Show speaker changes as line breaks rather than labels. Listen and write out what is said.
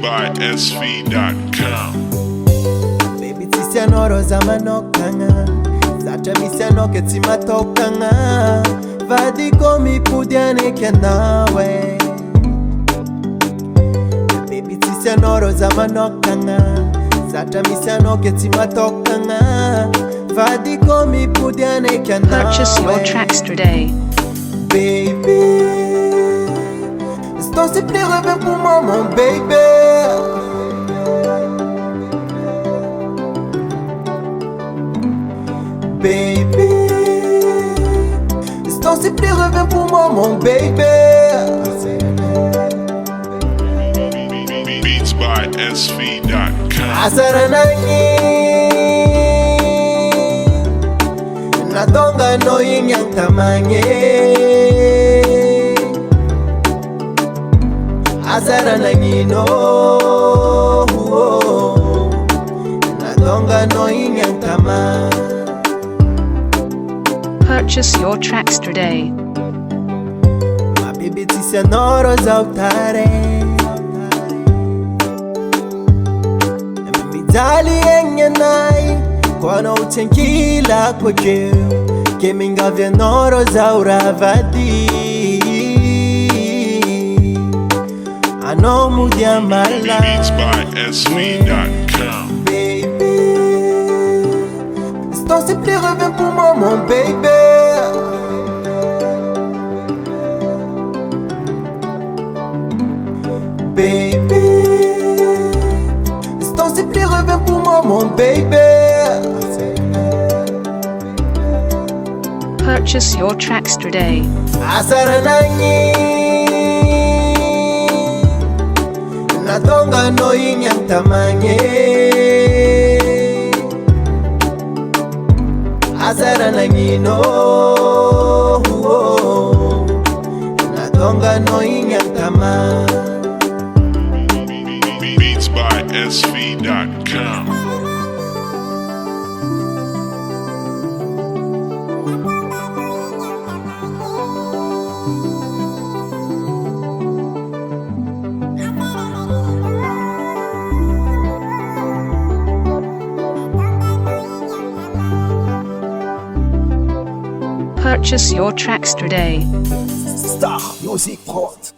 by SV.com.
Baby tisianoro zamanokanga Zata misianoke timatokanga Vadiko mipudiane kenawe Baby tisianoro zamanokanga Zata misianoke timatokanga Vadiko mipudiane kenawe
Purchase your tracks today.
Baby, c'est ton simple rêve pour moi, mon baby. Baby, c'est ton simple rêve pour moi, mon baby.
Beats by SV.com.
Azaranangi Nadonga no yinyang tamanye Azaranangi no Nadonga no yinyang tamanye.
Purchase your tracks today.
My baby tisianoro zautare Midali enyenai Kwano utenkila kwa jeu Keminga vienoro zauravadi Ano mudia mala
Beats by SV.com.
Baby, c'est ton simple rêve pour moi, mon baby. Baby, c'est ton simple rêve pour moi, mon baby.
Purchase your tracks today.
Azaranangi Nadonga no yinyang tamanye Azaranangi no Nadonga no yinyang tamanye.
Beats by SV.com.
Purchase your tracks today.
Star Music Court.